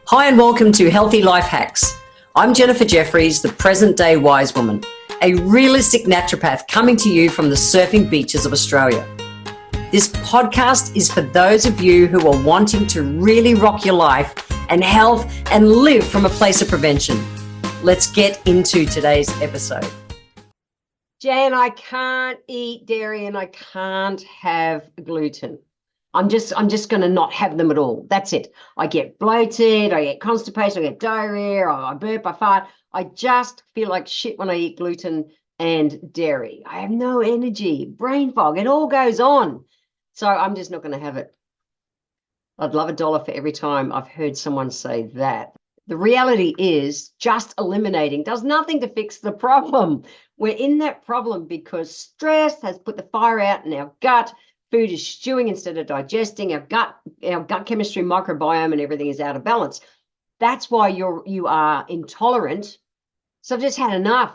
Hi and welcome to Healthy Life Hacks. I'm Jennifer Jefferies, the present day wise woman, a realistic naturopath coming to you from the surfing beaches of Australia. This podcast is for those of you who are wanting to really rock your life and health and live from a place of prevention. Let's get into today's episode. Jan, I can't eat dairy and I can't have gluten. I'm just going to not have them at all. That's it. I get bloated, I get constipation, I get diarrhea, I burp, I fart. I just feel like shit when I eat gluten and dairy. I have no energy, brain fog, it all goes on. So I'm just not going to have it. I'd love $1 for every time I've heard someone say that. The reality is just eliminating does nothing to fix the problem. We're in that problem because stress has put the fire out in our gut. Food is stewing instead of digesting. Our gut chemistry, microbiome, and everything is out of balance. That's why you are intolerant. So I've just had enough.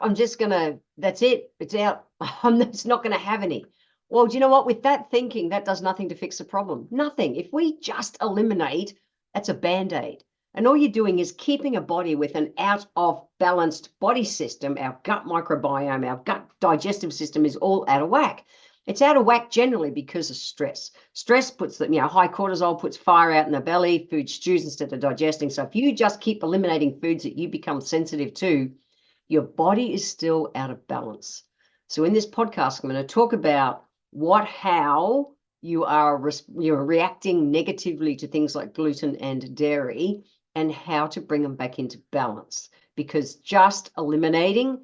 That's it. It's out. I'm just not gonna have any. Well, do you know what? With that thinking, that does nothing to fix the problem. Nothing. If we just eliminate, that's a band-aid. And all you're doing is keeping a body with an out of balanced body system. Our gut microbiome, our gut digestive system is all out of whack. It's out of whack generally because of stress. Stress puts high cortisol puts fire out in the belly, food stews instead of digesting. So if you just keep eliminating foods that you become sensitive to, your body is still out of balance. So in this podcast, I'm going to talk about how you're reacting negatively to things like gluten and dairy and how to bring them back into balance, because just eliminating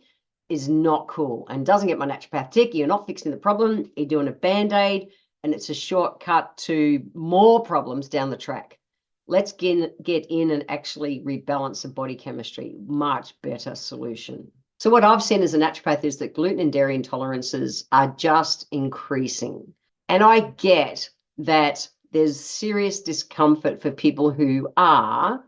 is not cool and doesn't get my naturopath tick. You're not fixing the problem, you're doing a band-aid, and it's a shortcut to more problems down the track. Let's get in and actually rebalance the body chemistry. Much better solution. So what I've seen as a naturopath is that gluten and dairy intolerances are just increasing. And I get that there's serious discomfort for people who are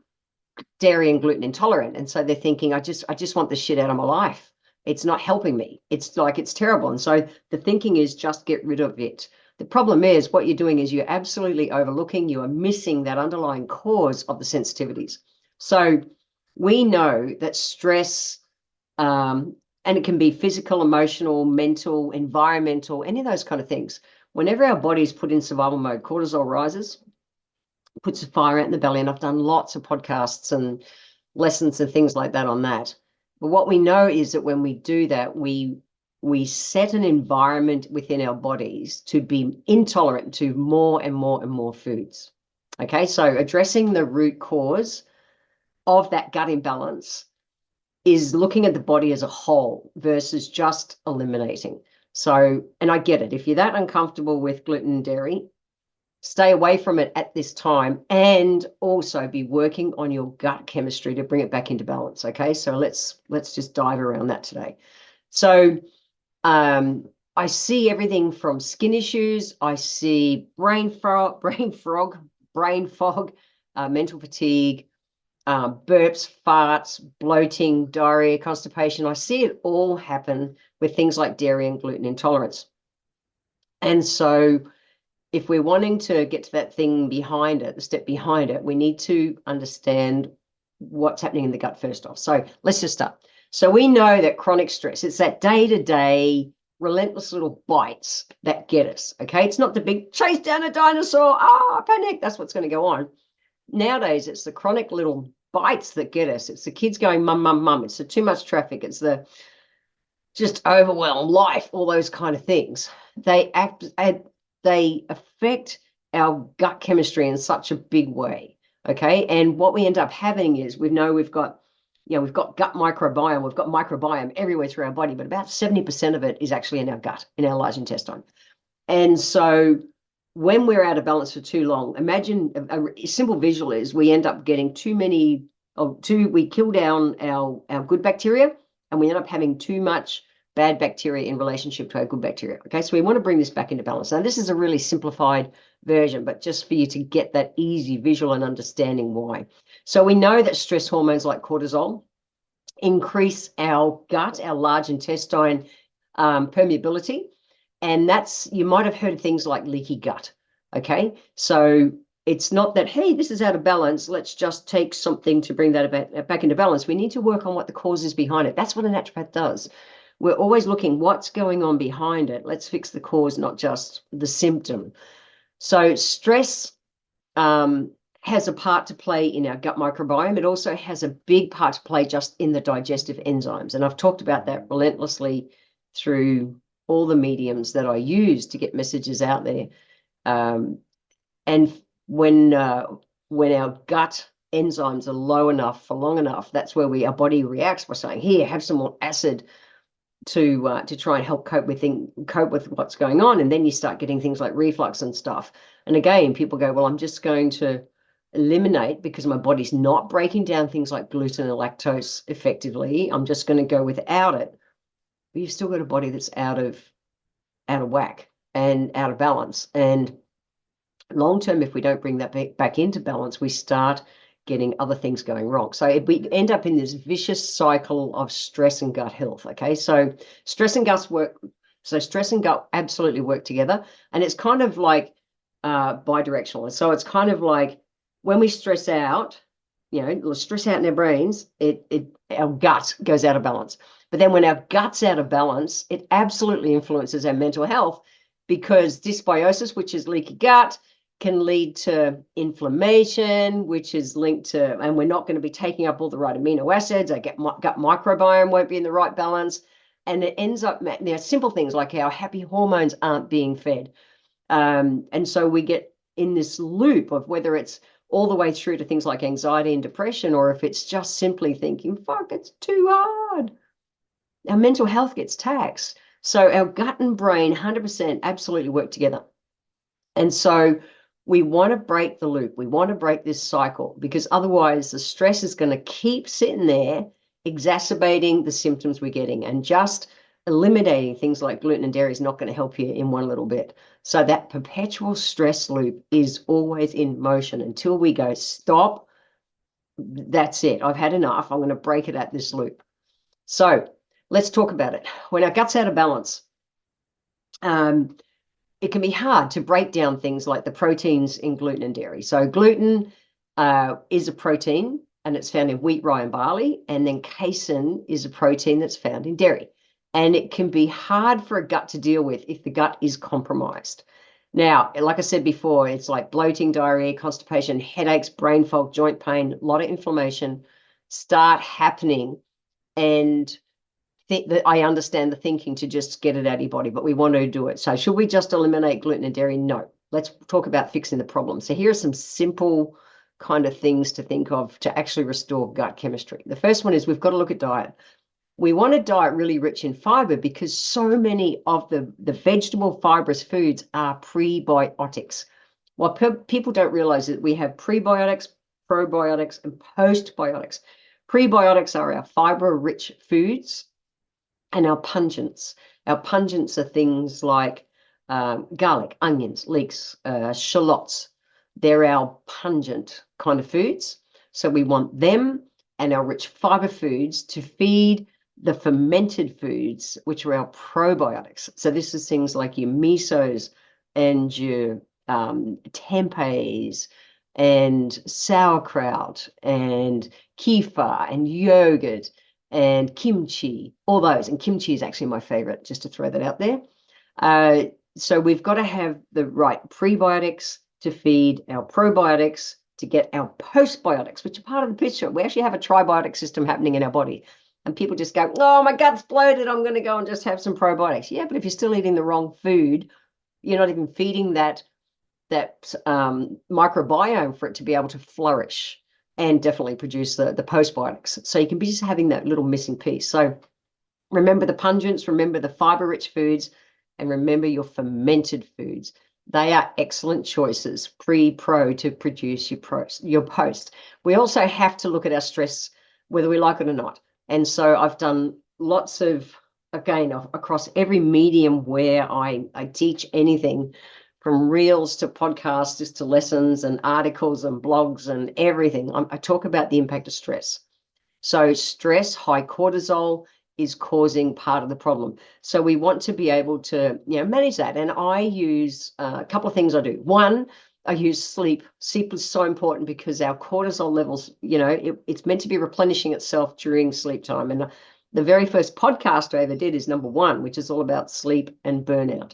dairy and gluten intolerant. And so they're thinking, I just want the shit out of my life. It's not helping me. It's terrible. And so the thinking is just get rid of it. The problem is what you're doing is you're absolutely overlooking, you are missing that underlying cause of the sensitivities. So we know that stress, and it can be physical, emotional, mental, environmental, any of those kind of things. Whenever our body's put in survival mode, cortisol rises, puts a fire out in the belly. And I've done lots of podcasts and lessons and things like that on that. But what we know is that when we do that, we set an environment within our bodies to be intolerant to more and more and more foods. Okay, so addressing the root cause of that gut imbalance is looking at the body as a whole versus just eliminating. So, and I get it, if you're that uncomfortable with gluten and dairy, stay away from it at this time, and also be working on your gut chemistry to bring it back into balance. Okay, so let's just dive around that today. So I see everything from skin issues. I see brain fog, mental fatigue, burps, farts, bloating, diarrhea, constipation. I see it all happen with things like dairy and gluten intolerance. And so if we're wanting to get to that thing behind it, the step behind it, we need to understand what's happening in the gut first off. So let's just start. So we know that chronic stress, it's that day-to-day relentless little bites that get us, okay? It's not the big chase down a dinosaur, panic, that's what's going to go on. Nowadays, it's the chronic little bites that get us. It's the kids going, mum, mum, mum. It's the too much traffic. It's the just overwhelm life, all those kind of things. They affect our gut chemistry in such a big way, okay? And what we end up having is we've got gut microbiome, we've got microbiome everywhere through our body, but about 70% of it is actually in our gut, in our large intestine. And so when we're out of balance for too long, imagine a simple visual is we end up getting we kill down our good bacteria, and we end up having too much bad bacteria in relationship to our good bacteria. Okay, so we want to bring this back into balance. Now, this is a really simplified version, but just for you to get that easy visual and understanding why. So we know that stress hormones like cortisol increase our gut, our large intestine permeability. And you might have heard of things like leaky gut. Okay, so it's not that, hey, this is out of balance, let's just take something to bring that back into balance. We need to work on what the cause is behind it. That's what a naturopath does. We're always looking what's going on behind it. Let's fix the cause, not just the symptom. So stress has a part to play in our gut microbiome. It also has a big part to play just in the digestive enzymes. And I've talked about that relentlessly through all the mediums that I use to get messages out there. And when our gut enzymes are low enough for long enough, that's where our body reacts by saying, here, have some more acid to try and help cope with what's going on. And then you start getting things like reflux and stuff. And again, people go, well, I'm just going to eliminate because my body's not breaking down things like gluten and lactose effectively. I'm just going to go without it. But you've still got a body that's out of whack and out of balance. And long term, if we don't bring that back into balance, we start getting other things going wrong. So we end up in this vicious cycle of stress and gut health. Okay, so stress and gut absolutely work together, and it's kind of like bidirectional. So it's kind of like when we stress out, stress out in our brains, our gut goes out of balance. But then when our gut's out of balance, it absolutely influences our mental health, because dysbiosis, which is leaky gut, can lead to inflammation, which is linked to, and we're not going to be taking up all the right amino acids. Our gut microbiome won't be in the right balance. And it ends up, simple things like our happy hormones aren't being fed. And so we get in this loop of whether it's all the way through to things like anxiety and depression, or if it's just simply thinking, fuck, it's too hard. Our mental health gets taxed. So our gut and brain 100% absolutely work together. And so we want to break the loop. We want to break this cycle, because otherwise the stress is going to keep sitting there, exacerbating the symptoms we're getting. And just eliminating things like gluten and dairy is not going to help you in one little bit. So that perpetual stress loop is always in motion until we go, stop, that's it, I've had enough, I'm going to break it at this loop. So let's talk about it. When our gut's out of balance, it can be hard to break down things like the proteins in gluten and dairy. So gluten is a protein, and it's found in wheat, rye, and barley. And then casein is a protein that's found in dairy. And it can be hard for a gut to deal with if the gut is compromised. Now, like I said before, it's like bloating, diarrhea, constipation, headaches, brain fog, joint pain, a lot of inflammation start happening. And that I understand the thinking to just get it out of your body, but we want to do it. So should we just eliminate gluten and dairy? No. Let's talk about fixing the problem. So here are some simple kind of things to think of to actually restore gut chemistry. The first one is we've got to look at diet. We want a diet really rich in fiber, because so many of the vegetable fibrous foods are prebiotics. What people don't realize is that we have prebiotics, probiotics, and postbiotics. Prebiotics are our fiber-rich foods, and our pungents. Our pungents are things like garlic, onions, leeks, shallots. They're our pungent kind of foods. So we want them and our rich fiber foods to feed the fermented foods, which are our probiotics. So this is things like your misos and your tempehs and sauerkraut and kefir and yogurt and kimchi, all those. And kimchi is actually my favorite, just to throw that out there. So we've got to have the right prebiotics to feed our probiotics, to get our postbiotics, which are part of the picture. We actually have a tribiotic system happening in our body. And people just go, oh, my gut's bloated, I'm going to go and just have some probiotics. Yeah, but if you're still eating the wrong food, you're not even feeding that microbiome for it to be able to flourish and definitely produce the postbiotics. So you can be just having that little missing piece. So remember the pungents, remember the fiber-rich foods, and remember your fermented foods. They are excellent choices, pro to produce your post. We also have to look at our stress, whether we like it or not. And so I've done lots of, again, across every medium where I teach anything, from reels to podcasts to lessons and articles and blogs and everything. I talk about the impact of stress. So stress, high cortisol, is causing part of the problem. So we want to be able to manage that. And I use a couple of things I do. One, I use sleep. Sleep is so important because our cortisol levels, it's meant to be replenishing itself during sleep time. And the very first podcast I ever did is number 1, which is all about sleep and burnout.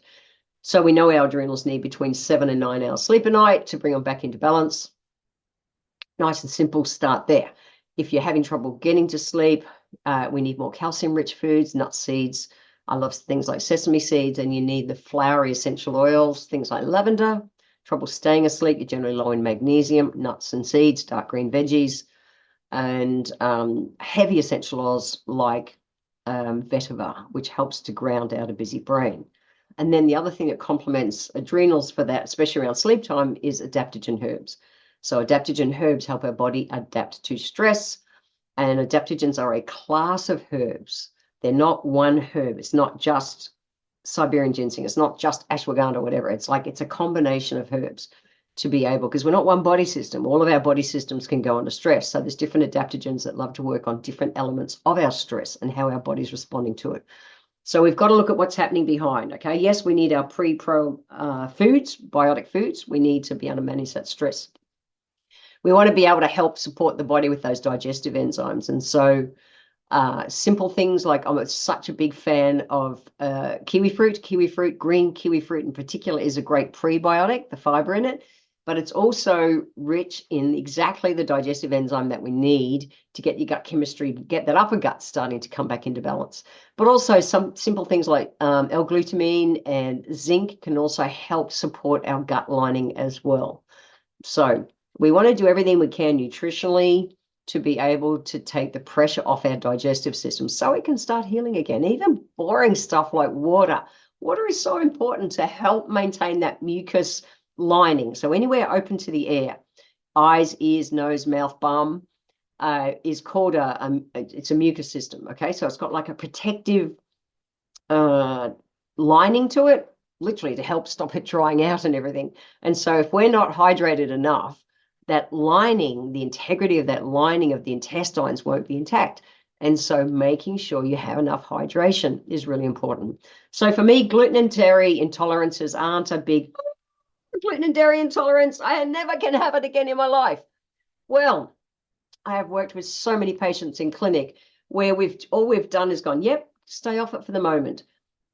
So we know our adrenals need between 7 and 9 hours sleep a night to bring them back into balance. Nice and simple, start there. If you're having trouble getting to sleep, we need more calcium-rich foods, nuts, seeds. I love things like sesame seeds, and you need the flowery essential oils, things like lavender. Trouble staying asleep, you're generally low in magnesium, nuts and seeds, dark green veggies, and heavy essential oils like vetiver, which helps to ground out a busy brain. And then the other thing that complements adrenals for that, especially around sleep time, is adaptogen herbs. So adaptogen herbs help our body adapt to stress, and adaptogens are a class of herbs. They're not one herb. It's not just Siberian ginseng. It's not just ashwagandha or whatever. It's a combination of herbs to be able, because we're not one body system. All of our body systems can go under stress. So there's different adaptogens that love to work on different elements of our stress and how our body's responding to it. So we've got to look at what's happening behind, okay? Yes, we need our pre-pro foods, biotic foods. We need to be able to manage that stress. We want to be able to help support the body with those digestive enzymes. And so simple things like, I'm such a big fan of kiwi fruit. Green kiwi fruit in particular is a great prebiotic, the fiber in it, but it's also rich in exactly the digestive enzyme that we need to get your gut chemistry, get that upper gut starting to come back into balance. But also some simple things like L-glutamine and zinc can also help support our gut lining as well. So we want to do everything we can nutritionally to be able to take the pressure off our digestive system so it can start healing again. Even boring stuff like water. Water is so important to help maintain that mucus lining. So anywhere open to the air, eyes, ears, nose, mouth, bum, is called it's a mucus system. Okay, so it's got like a protective lining to it, literally to help stop it drying out and everything. And so if we're not hydrated enough, that lining, the integrity of that lining of the intestines won't be intact. And so making sure you have enough hydration is really important. So for me, gluten and dairy intolerances aren't a big gluten and dairy intolerance. I never can have it again in my life. Well, I have worked with so many patients in clinic where all we've done is gone, yep, stay off it for the moment.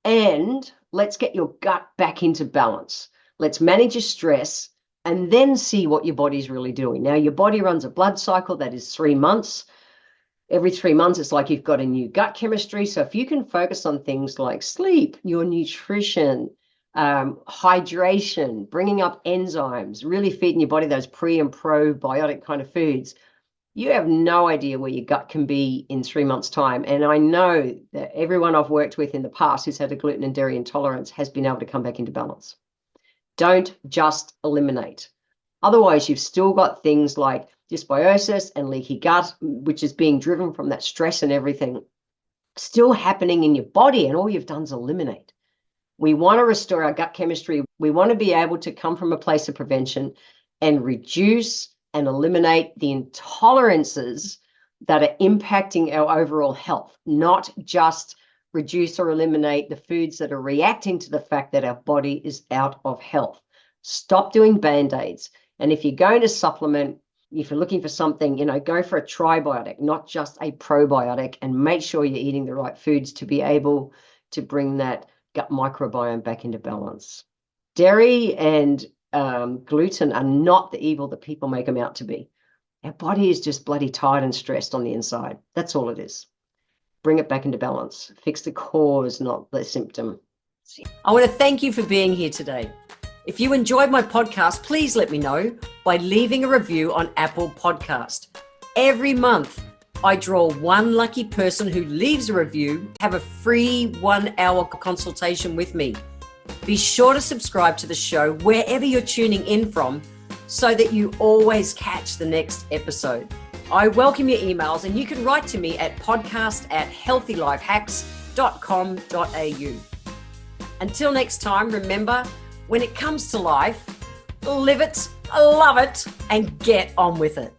And let's get your gut back into balance. Let's manage your stress and then see what your body's really doing. Now, your body runs a blood cycle that is 3 months. Every 3 months, it's like you've got a new gut chemistry. So if you can focus on things like sleep, your nutrition, hydration, bringing up enzymes, really feeding your body those pre and probiotic kind of foods, you have no idea where your gut can be in 3 months' time. And I know that everyone I've worked with in the past who's had a gluten and dairy intolerance has been able to come back into balance. Don't just eliminate. Otherwise, you've still got things like dysbiosis and leaky gut, which is being driven from that stress and everything, still happening in your body, and all you've done is eliminate. We want to restore our gut chemistry. We want to be able to come from a place of prevention and reduce and eliminate the intolerances that are impacting our overall health, not just reduce or eliminate the foods that are reacting to the fact that our body is out of health. Stop doing Band-Aids. And if you're going to supplement, if you're looking for something, go for a tribiotic, not just a probiotic, and make sure you're eating the right foods to be able to bring that gut microbiome back into balance. Dairy and gluten are not the evil that people make them out to be. Our body is just bloody tired and stressed on the inside. That's all it is. Bring it back into balance. Fix the cause, not the symptom. I want to thank you for being here today. If you enjoyed my podcast, please let me know by leaving a review on Apple Podcast. Every month, I draw one lucky person who leaves a review, have a free 1-hour consultation with me. Be sure to subscribe to the show wherever you're tuning in from so that you always catch the next episode. I welcome your emails, and you can write to me at podcast@healthylifehacks.com.au. Until next time, remember, when it comes to life, live it, love it, and get on with it.